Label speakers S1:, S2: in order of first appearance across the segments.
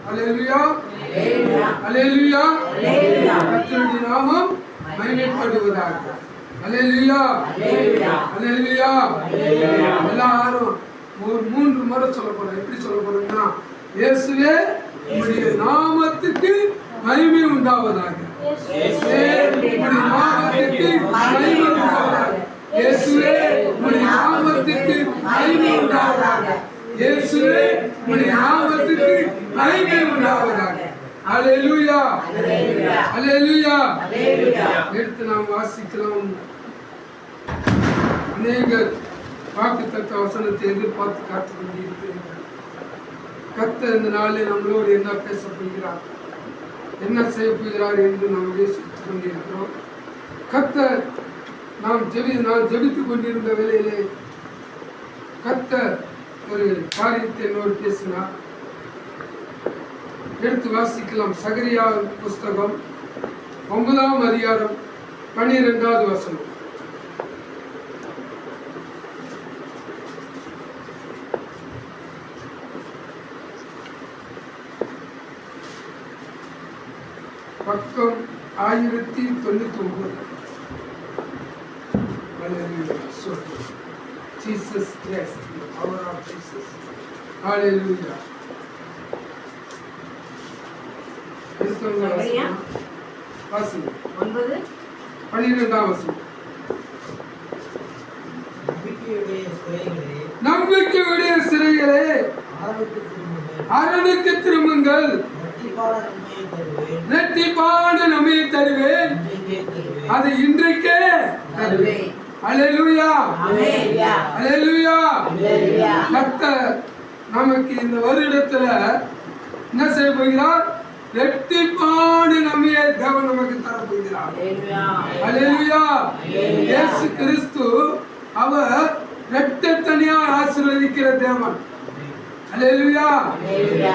S1: அல்லேலூயா அல்லேலூயா. கர்த்தருடைய நாமம் மகிமைப்படுவதாக. அல்லேலூயா அல்லேலூயா. எல்லாரும் ஒரு 3 முறை சொல்ல போறோம். எப்படி சொல்ல போறோம்னா, இயேசுவே உம்முடைய நாமத்துக்கு மகிமை உண்டாவதாக. இயேசுவே உம்முடைய நாமத்துக்கு மகிமை உண்டாவதாக. இயேசுவே உம்முடைய நாமத்துக்கு மகிமை உண்டாவதாக. இயேசுவே உம்முடைய நாமத்துக்கு மகிமை உண்டாவதாக. அல்லேலூயா அல்லேலூயா. எடுத்து நாம் வாசிக்கலாம். அநேகர் வாக்குத்தத்த வசனத்தை எதிர்பார்த்து காத்துக் கொண்டிருக்கிறீர்கள். கர்த்தர் இந்த நாளில் நம்மளோடு என்ன பேச போகிறார், என்ன செய்ய போகிறார் என்று நாம் யோசித்துக் கொண்டிருக்கிறோம். கர்த்தர் நான் ஜெபித்துக் கொண்டிருந்த வேளையிலே கர்த்தர் ஒரு காரியத்தை என்னோடு பேசினார். எடுத்து வாசிக்கலாம். சகரியா புஸ்தகம் 9ஆம் அதிகாரம் 12வது வசனம். பக்கம் 1099. Jesus Christ, the power of Jesus. Hallelujah.
S2: சகரியா
S1: 9:12 வசனம். நம்பிக்கையுடைய சிறைகளே அரணுக்கு திரும்புங்கள், இரட்டிப்பான நன்மையை தருவேன், அது இன்றைக்கே தருவேன். அல்லேலூயா அல்லேலூயா. கர்த்தர் நமக்கு இந்த வருடத்துல என்ன செய்ய போகிறார்? இரட்டிப்பான நன்மையை தேவன் நமக்கு தரப்போகிறார். அல்லேலூயா. இயேசு கிறிஸ்து அவர் இரட்டத்தனியாக ஆசீர்வதிக்கிற தேவன். அல்லேலூயா.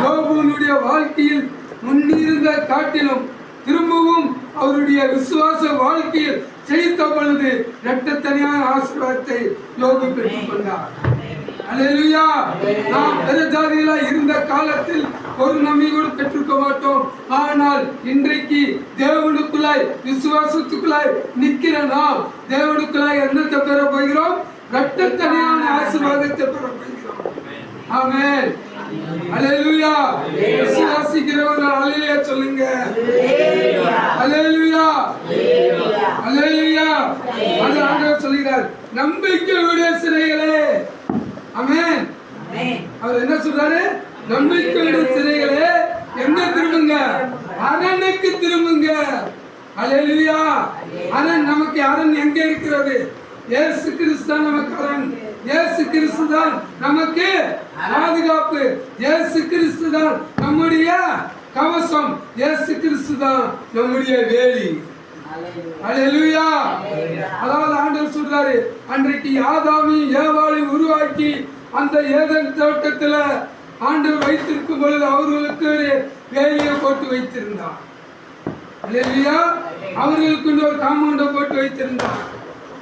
S1: யோபுவினுடைய வாழ்க்கையில் முன்னிருந்த காட்டிலும் திரும்பவும் அவருடைய விசுவாச வாழ்க்கையில் செய்த பொழுது இரட்டத்தனியான ஆசீர்வாதத்தை யோபு பெற்றுக் கொண்டார். அல்லேலூயா. நாம் பெருஜாதிகளாய் இருந்த காலத்தில் ஒரு நன்மை கூட பெற்றுக்க மாட்டோம். ஆனால் இன்றைக்கு தேவனுக்குள்ளாய் விசுவாசத்துக்குள்ளாய் நிற்கிற நாம் தேவனுக்குள்ளாய் என்னத்தை பெற போகிறோம்? இரட்டத்தனியான ஆசீர்வாதத்தை பெற போகிறோம். ஆமென். அல்லேலூயா. விசுவாசிக்கிறவர்கள் அல்லேலூயா சொல்லுங்க. அல்லேலூயா அல்லேலூயா. அது ஆண்டவர் சொல்கிறார், நம்பிக்கையுடைய சிறைகளே. ஆமென். அவர் என்ன சொல்றாரு? நம்பிக்கையுடைய சிறைகளே என்ன திரும்புங்க, அரணுக்கு திரும்புங்க. அல்லேலூயா. அரண் நமக்கு அரண் எங்க இருக்கிறது? இயேசு கிறிஸ்து தான் நமக்கு அரண். இயேசு கிறிஸ்து தான் நமக்கு பாதுகாப்பு. இயேசு கிறிஸ்து தான் நம்முடைய கவசம். இயேசு கிறிஸ்து தான் நம்முடைய வேலி. அல்லேலூயா. அதாவது ஆண்டவர் சொல்றாரு, அன்றைக்கு ஆதாமையும் ஏவாளையும் உருவாக்கி அந்த ஏதேன் தோட்டத்துல ஆண்டவர் வைத்திருக்கும் பொழுது அவர்களுக்கு வேலியை போட்டு வைத்திருந்தார். அல்லேலூயா. அவர்களுக்கு ஒரு காம்பவுண்டை போட்டு வைத்திருந்தார்.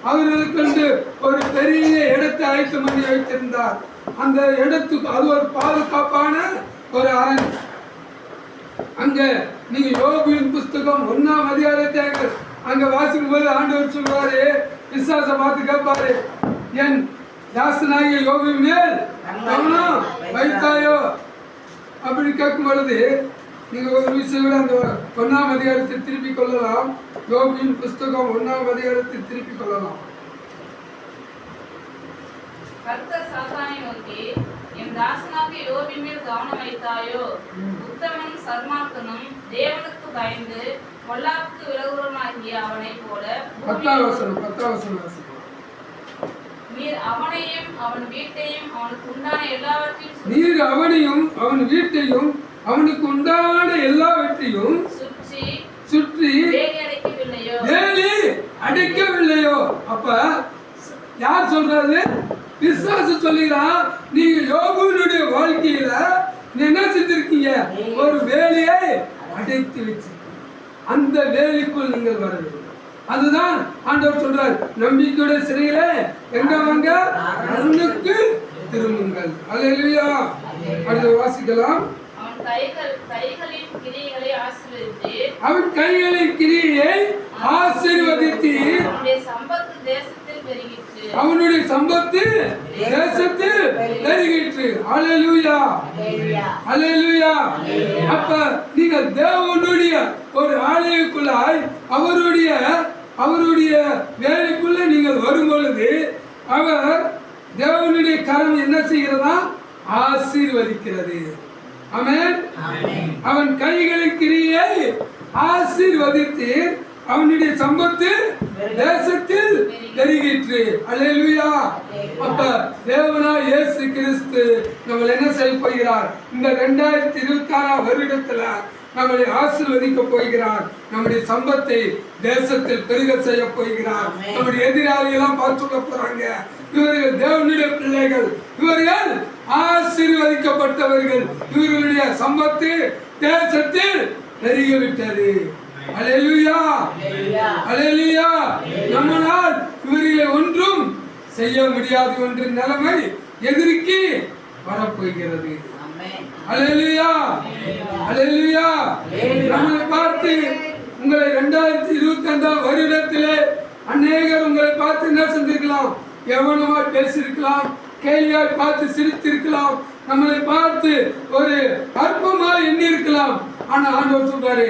S1: அவர்களுக்கு ஒரு பெரிய இடத்தை ஆயத்தம் பண்ணி வைத்திருந்தார். அந்த இடத்துக்கு அது ஒரு பாதுகாப்பான ஒரு அரண். அங்க நீங்க யோபுவின் புஸ்தகம் 1ஆம் அதிகாரத்தை அங்க வாசிக்கும் போது ஆண்டவர் சொல்வாரு, பிசாச பார்த்து கேட்பாரு, என் தாசனாகிய யோபுவின் மேல் கவனம் வைத்தாயோ அப்படி கேட்கும் பொழுது நீங்க ஒரு விஷயம் கூட அந்த 1ஆம் அதிகாரத்தை திருப்பிக் கொள்ளலாம். யோபுவின் புஸ்தகம் 1ஆம் அதிகாரத்தை திருப்பிக் கொள்ளலாம்.
S2: கர்த்தர் சாத்தானை நோக்கி, என் தாசனாகிய யோபின் மேல் கவனம் வைத்தாயோ? உத்தமனும் சன்மார்க்கனும் தேவனுக்கு பயந்து பொல்லாப்புக்கு விலகுவனாகிய அவனைப் போல
S1: 10ஆம் வசனம்.
S2: நீர் அவனையும் அவன் வீட்டையும் அவனுக்கு உண்டான எல்லாவற்றையும்
S1: அவனுக்கு உண்டான எல்லாவற்றையும் சுற்றி வேலி அடைக்கவில்லையோ? அப்ப யார் சொல்றது? பிசாசு சொல்லுகிறான், நீங்க யோபுவினுடைய வாழ்க்கையில என்ன செஞ்சிருக்கீங்க? ஒரு வேலியை அடைத்து வச்சு அந்த வேலிக்குள் நீங்கள் வர வேண்டும். அதுதான் ஆண்டவர் சொல்றார், நம்பிக்கையுடைய சிறையிலே எங்க வாங்க? அரணுக்கு திரும்புங்கள். அல்லேலூயா. அடுத்து வாசிக்கலாம்.
S2: அவன் கைகளின் கிரியைகளை ஆசீர்வதித்தீர்.
S1: அவன் கைகளின் கிரியை ஆசீர்வதித்தீர்.
S2: அவனுடைய சம்பத்து தேசத்தில் பெருகிற்று.
S1: அவனுடைய சம்பத்து தேசத்தில் பெருகிற்று. அல்லேலூயா, அல்லேலூயா. அப்ப நீங்கள் தேவனுடைய ஒரு ஆலயக்குள்ளாய் அவருடைய வேலைக்குள்ள நீங்கள் வரும் பொழுது அவர் தேவனுடைய கரம் என்ன செய்கிறதா? ஆசீர்வதிக்கிறது. ஆமென். அவன் கைகளின் கிரியை ஆசீர்வதித்து அவனுடைய சம்பத்து தேசத்தில் பெருகிற்று. அல்லேலூயா. அப்ப தேவனாய் இயேசு கிறிஸ்து நம்மளை என்ன செய்ய போகிறார்? இந்த 2026 வருடத்துல நம்மளை ஆசீர்வதிக்க போகிறார். நம்முடைய சம்பத்தை தேசத்தில் பெருக செய்ய போகிறார். நம்முடைய எதிராளியெல்லாம் பார்த்துக்க போறாங்க. இவர்கள் தேவனுடைய பிள்ளைகள், இவர்கள் ஆசீர்வதிக்கப்பட்டவர்கள். இவர்களுடைய சம்பத்து தேசத்தில் பெருகிவிட்டது. அல்லேலூயா, அல்லேலூயா. நம்மால் இவர்களை ஒன்றும் செய்ய முடியாது என்ற நிலைமை எதிர்க்கு வரப்போகிறது. அல்லேலூயா, அல்லேலூயா. நம்மளை பார்த்து உங்களை 2025 வருடத்திலே அநேகர் உங்களை பார்த்து என்ன செஞ்சிருக்கலாம்? எவனமாய் பேசியிருக்கலாம், கேலியாய் பார்த்து சிரித்திருக்கலாம், நம்மளை பார்த்து ஒரு அற்பமாய் எண்ணி இருக்கலாம். ஆனா ஆண்டவர் சொல்றாரு,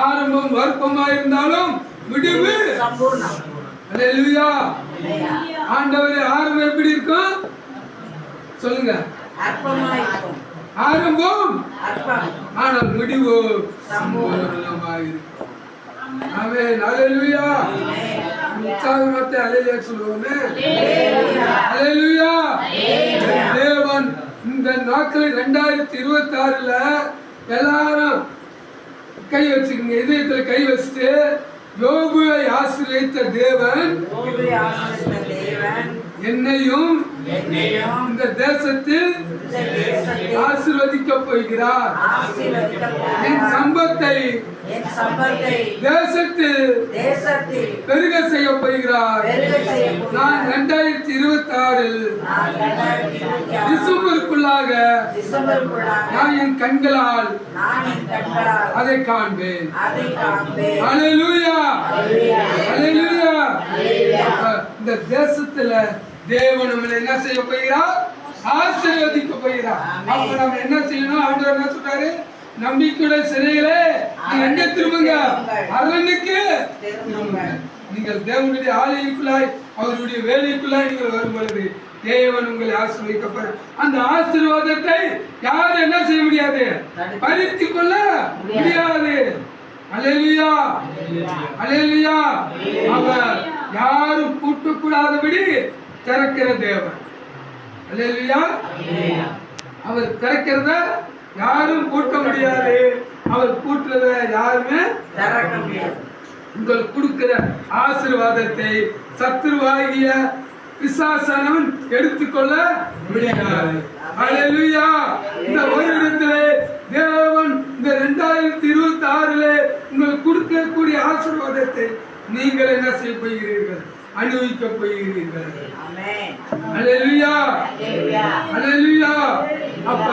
S1: ஆரம்பம் அற்பமா இருந்தாலும் விடுவு சம்பூர்ணம். அல்லேலூயா. ஆண்டவர் ஆரம்பம் எப்படி இருக்கும் சொல்லுங்க? ஆரம்பம் ஆனால் முடிவு சம்பூர்ணமாய் இருக்கும். ஆமென். அல்லேலூயா. உற்சாகமாய் அல்லேலூயா சொல்லுவோமே. அல்லேலூயா. தேவன் இந்த நாட்களில் 2026ல எல்லாரும் கை வச்சுக்கங்க, இதயத்துல கை வச்சுட்டு யோபுவை ஆசீர்வதித்த தேவன் என்னையும் இந்த தேசத்தில் ஆசீர்வதிக்க போகிறார். என் சம்பத்தை தேசத்தில் பெருக செய்ய போகிறார். நான் 2026 டிசம்பருக்குள்ளாக நான் என் கண்களால் அதை காண்பேன். அல்லேலூயா, அல்லேலூயா. இந்த தேசத்துல தேவன் நம்மளை என்ன செய்ய போகிறார்? ஆசீர்வதிக்க போகிறார். அப்ப நம்ம என்ன செய்யணும்? ஆண்டவர் என்ன சொல்றாரு? நம்பிக்கையுடைய சிறைகளே எங்க திரும்புங்க? அரணுக்கு திரும்புங்க. நீங்கள் தேவனுடைய ஆலயக்குள்ளாய் அவருடைய வேலைக்குள்ளாய் நீங்கள் வரும் பொழுது தேவன் உங்களை ஆசீர்வதிக்க அந்த ஆசீர்வாதத்தை யாரும் என்ன செய்ய முடியாது? பறித்து கொள்ள முடியாது. அல்லேலூயா, அல்லேலூயா. அவர் யாரும் கூட்டக்கூடாதபடி திறக்கிற தேவன். அல்லேலூயா. அவர் திறக்கிறத யாரும் கூட்ட முடியாது. அவர் கூட்டுறத யாருமே திறக்க முடியாது. உங்கள் கொடுக்கிற ஆசீர்வாதத்தை சத்துருவாகிய பிசாசானவன் எடுத்துக்கொள்ள முடியாது. அல்லேலூயா. இந்த வருடத்திலே தேவன் இந்த 2026ல உங்களுக்கு கொடுக்கக்கூடிய ஆசீர்வாதத்தை நீங்கள் என்ன செய்ய போகிறீர்கள்? அனுபவிக்க போகிறீர்கள். அல்லேலூயா, அல்லேலூயா. அப்ப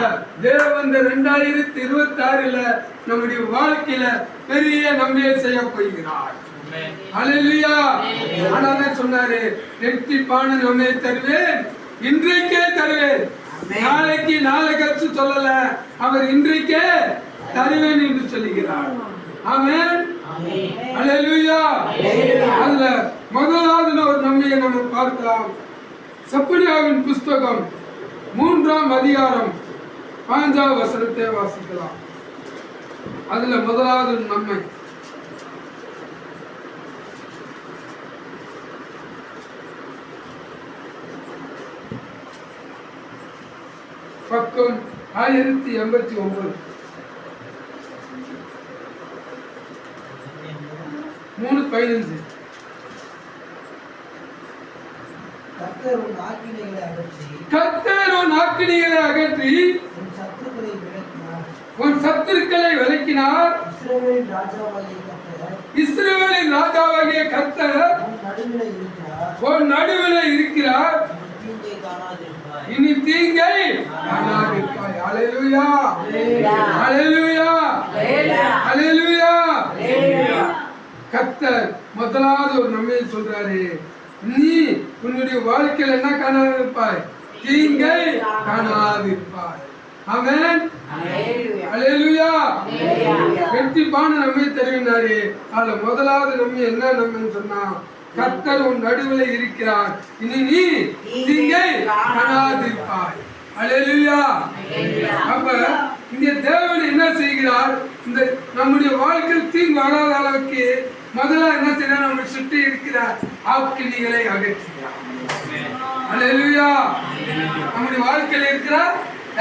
S1: தேவன் இந்த 2026ல நம்முடைய வாழ்க்கையில பெரிய நன்மையை செய்ய போகிறார். அல்லேலூயா. ஆனாதான் சொன்னாரு, ரெட்டிப்பான நன்மையை தருவேன், இன்றைக்கே தருவேன். நாளைக்கு நாளை கழிச்சு சொல்லல, அவர் இன்றைக்கே தருவேன் என்று சொல்லுகிறார். ஆமென். அல்லேலூயா. அதுல முதலாவது ஒரு நன்மையை நம்ம பார்க்கலாம். செப்பனியாவின் புஸ்தகம் 3ஆம் அதிகாரம் 5ஆம் வசனத்தை வாசிக்கலாம். அதுல முதலாவது நன்மை, பக்கம் 1089, 3:15.
S3: கர்த்தர் உன் ஆக்கினைகளை அகற்றி
S1: உன் சத்துருக்களை விலக்கினார். இஸ்ரவேலின் ராஜாவாகிய கர்த்தர் உன் நடுவில் இருக்கிறார். இனி தீங்கை காணாதிருப்பாய். ஹல்லேலூயா, ஹல்லேலூயா, ஹல்லேலூயா. கர்த்தர் முதலாவது ஒரு நன்மையை சொல்றாரு, நீ உன்னுடைய வாழ்க்கையில் என்ன காணாதிருப்பாய்? தீங்கை காணாதிருப்பாய். ஆமென், ஹல்லேலூயா. வெற்றிப்பான நன்மை தெரிவினாரு. அதுல முதலாவது நன்மை என்ன நன்மைன்னு சொன்னா, கர்த்தர் உன் நடுவில் இருக்கிறார், இனி நீ தீங்கை காணாதிருப்பாய். ஹல்லேலூயா. அப்ப இங்க தேவன் என்ன செய்கிறார்? இந்த நம்முடைய வாழ்க்கையில் தீங்கு வராத அளவுக்கு முதல்ல என்ன செய்யறார்? நம்ம சுற்றி இருக்கிறார் ஆக்கினிகளை அகற்றுகிறார். ஹல்லேலூயா. நம்முடைய வாழ்க்கையில் இருக்கிற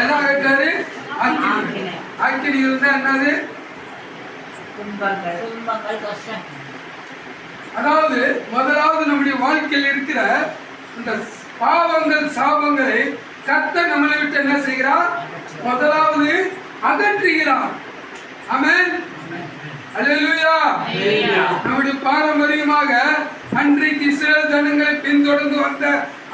S1: எல்லாம் அகற்றாரு. ஆக்கினி இருந்தா என்னது? அதாவது முதலாவது நம்முடைய வாழ்க்கையில் இருக்கிற இந்த பாவங்கள் சாபங்களை கர்த்தர் நம்மளை விட்டு என்ன செய்கிறார்? முதலாவது அகற்றுகிறார். ஆமென், ஹல்லேலூயா. நம்முடைய பாரம்பரியமாக அன்றைக்கு இஸ்ரவேல் ஜனங்களை பின்தொடர்ந்து வந்த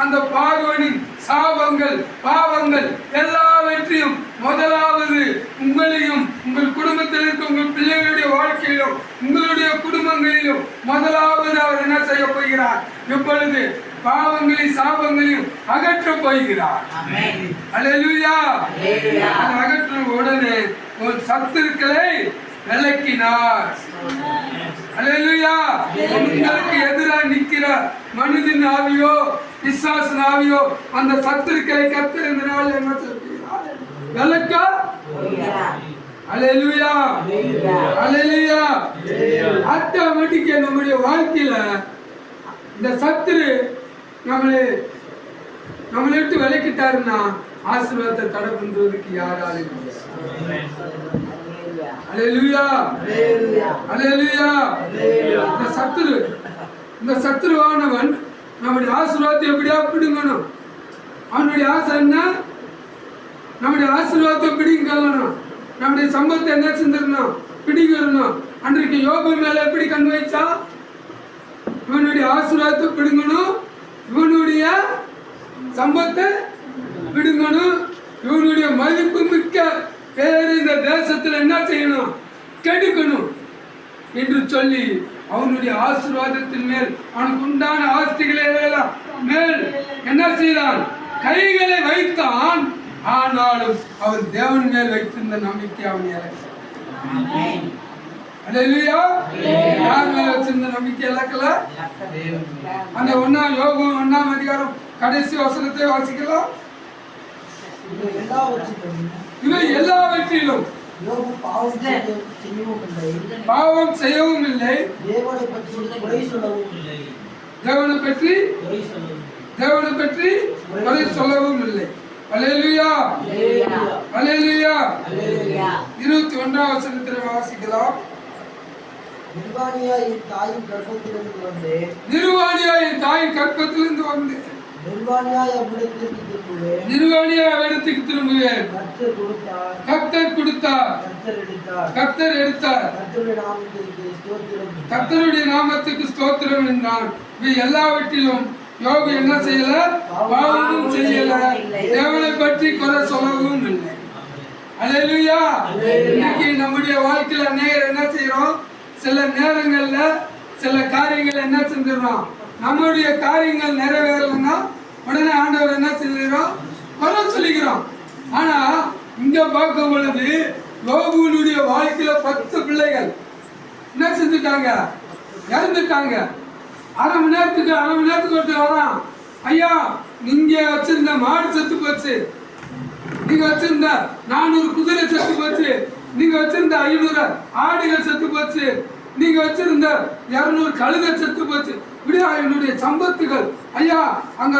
S1: அந்த பார்வோனின் சாபங்கள் பாவங்கள் எல்லாவற்றையும் முதலாவது உங்களையும் உங்கள் குடும்பத்தில் இருக்க உங்கள் பிள்ளைகளுடைய வாழ்க்கையிலும் உங்களுடைய குடும்பங்களிலும் முதலாவது அவர் என்ன செய்ய போகிறார்? இப்பொழுது பாவங்களையும் சாபங்களையும் அகற்ற போகிறார். ஹல்லேலூயா. அதை அகற்றும் உடனே உன் சத்துருக்களை விலக்கினார். ஹல்லேலூயா. உங்களுக்கு எதிராக நிற்கிற மனிதன் ஆவியோ பிசாசு ஆவியோ அந்த சத்துருக்களை கர்த்தர் இந்த நாளில் என்ன செய்கிறார்? விலக்க. ஹல்லேலூயா, ஹல்லேலூயா. ஆட்டோமேட்டிக்கா நம்முடைய வாழ்க்கையில இந்த சத்துரு நம்மளை விட்டு விலக்கிட்டாருன்னா ஆசீர்வாதத்தை தடை பண்றதுக்கு யாராலும் முடியாது. ஹல்லேலூயா, ஹல்லேலூயா. இந்த சத்துருவானவன் நம்முடைய ஆசீர்வாதத்தை எப்படியா பிடுங்கணும். அவனுடைய ஆசை என்ன? நம்முடைய ஆசீர்வாதத்தை பிடிங்கணும். நம்முடைய சம்பத்தை என்ன செஞ்சிடணும்? பிடிங்கணும். அன்றைக்கு யோபு மேல எப்படி கண் வைச்சா? இவனுடைய ஆசீர்வாதத்தை பிடுங்கணும், இவனுடைய சம்பத்தை பிடுங்கணும், இவனுடைய மதிப்பு மிக்க பேர் இந்த தேசத்தில் என்ன செய்யணும்? கெடுக்கணும் என்று சொல்லி அவனுடைய ஆசீர்வாதத்தின் மேல் அவனுக்கு உண்டான ஆஸ்திகளை மேல் என்ன செய்தான்? கைகளை வைத்தான். ஆனாலும் அவன் தேவன் மேல் வைத்திருந்த நம்பிக்கை அவன் இழக்கல. ஹல்லேலூயா. யார் மேல வச்சிருந்த நம்பிக்கை இழக்கல? அந்த யோபு 1ஆம் அதிகாரம் கடைசி வசனத்தை வாசிக்கலாம். இவை எல்லாவற்றிலும் பாவம் செய்யவும் இல்லை, தேவனை பற்றி குறை சொல்லவும் இல்லை. ஹல்லேலூயா, ஹல்லேலூயா. 21ஆம் வசனத்தை வாசிக்கலாம்.
S3: நிர்வாணியாய் என் தாயின் கர்ப்பத்திலிருந்து வந்தேன், நிர்வாணியாய் அவ்விடத்துக்கு திரும்புவேன். கர்த்தர் கொடுத்தார், கர்த்தர் எடுத்தார், கர்த்தருடைய நாமத்துக்கு ஸ்தோத்திரம் என்றான். இவை எல்லாவற்றிலும் யோபு என்ன செய்யல? பாவமும் செய்யல, தேவனை பற்றி குறை சொல்லவும் இல்லை. ஹல்லேலூயா. இன்னைக்கு நம்முடைய வாழ்க்கையில நேரம் என்ன செய்யறோம்? சில நேரங்கள்ல சில காரியங்கள் என்ன செஞ்சிடறோம்? நம்முடைய காரியங்கள் நிறைவேறலைன்னா உடனே ஆண்டவர் என்ன செஞ்சிடறோம்? குறை சொல்லிக்கிறோம். ஆனா இங்க பார்க்கும் பொழுது யோபுனுடைய வாழ்க்கையில 10 பிள்ளைகள் என்ன செஞ்சுட்டாங்க? இறந்துட்டாங்க. அரை மணி நேரத்துக்கு ஒருத்தர் வரான். ஐயா, நீங்க வச்சிருந்த மாடு செத்து போச்சு, நீங்க வச்சிருந்த 400 குதிரை செத்து போச்சு, நீங்க வச்சிருந்த 500 ஆடுகள் செத்து போச்சு, நீங்க வச்சிருந்த 200 கழுதை செத்து போச்சு. இப்படியா என்னுடைய சம்பத்துகள். ஐயா, அங்க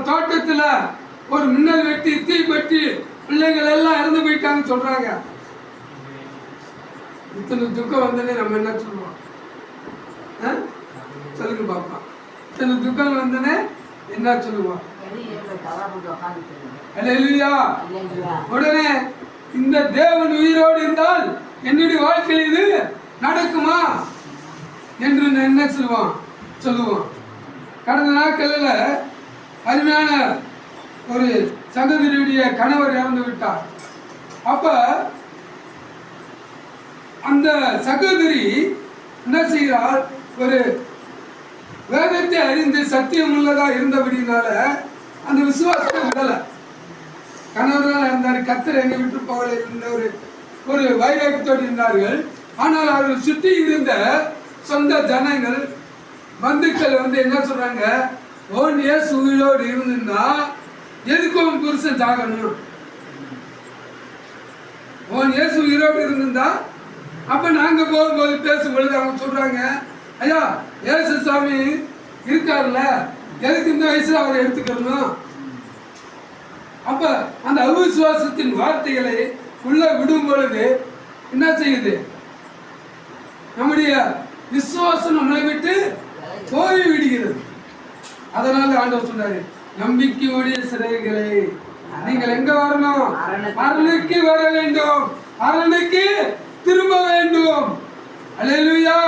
S3: தோட்டத்துல ஒரு மின்னல் வெட்டி தீ பற்றி பிள்ளைகள் எல்லாம் இறந்து போயிட்டாங்கன்னு சொல்றாங்க. இத்தனை துக்கம் வந்தனே நம்ம என்ன சொல்லுவோம்? சொல்லுங்க பாப்பா. இத்தனை துக்கம் வந்தனே என்ன சொல்லுவோம்? ஹல்லேலூயா. உடனே இந்த தேவன் உயிரோடு இருந்தால் என்னுடைய வாழ்க்கையில் இது நடக்குமா என்று என்ன சொல்லுவோம்? கடந்த நாட்களில் அருமையான
S1: ஒரு சகோதரியுடைய கணவர் இறந்து விட்டார். அப்ப அந்த சகோதரி என்ன செய்கிறார், ஒரு வேதத்தை அறிந்து சத்தியம் உள்ளதா இருந்தபடினால அந்த விசுவாசத்தை விடலை. கணவர்கள் இருந்தார், கர்த்தர் என்னை விட்டு போகல இருந்த ஒரு வைராக்கியத்தோடு இருந்தார்கள். ஆனால் அவர்கள் சுற்றி இருந்த சொந்த ஜனங்கள் பந்துக்கள் என்ன சொல்றாங்க, ஓன் இயேசு உயிரோடு இருந்திருந்தா எதுக்கு உன் புருஷன் சாகணும், ஓன் இயேசு உயிரோடு இருந்திருந்தா. அப்ப நாங்க போகும்போது பேசும்பொழுது அவங்க சொல்றாங்க, ஐயா இயேசு சாமி இருக்காருல்ல, எதுக்கு இந்த வயசுல அவரை எடுத்துக்கணும். அப்ப அந்த அவிசுவாசத்தின் வார்த்தைகளை உள்ள விடும் பொழுது என்ன செய்யுது, நம்முடைய விசுவாசம் நம்மளை விட்டு போய் விடுகிறது. அதனால ஆண்டவர் சொன்னாரு, நம்பிக்கையுடைய சிறைகளே நீங்கள் எங்க வரணும், அரணுக்கு வர வேண்டும், அரணுக்கு திரும்ப வேண்டும். அல்லேலூயா.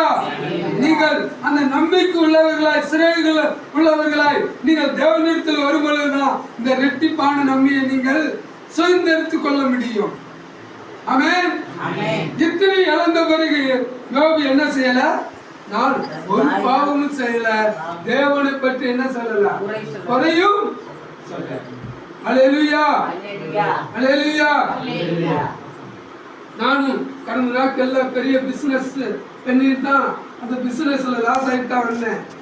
S1: நீங்கள் அந்த நம்பிக்கை உள்ளவர்களாய், சிறைகள் உள்ளவர்களாய் நீங்கள் தேவனிடத்தில் வரும் பொழுதுதான் இந்த ரெட்டிப்பான நம்பியை நீங்கள் சுதந்திரித்துக் கொள்ள முடியும். ஆமென். இத்தனை இழந்த பிறகு யோபு என்ன செய்யல, நான் ஒரு பாவமும் செய்யல, தேவனை பற்றி என்ன சொல்லல, குறையும் சொல்ல. அல்லேலூயா, அல்லேலூயா. நானும் கடந்த நாட்கள்ல பெரிய பிசினஸ் பண்ணிட்டு தான் அந்த பிசினஸ்ல லாஸ் ஆகிட்டு தான் வந்தேன்.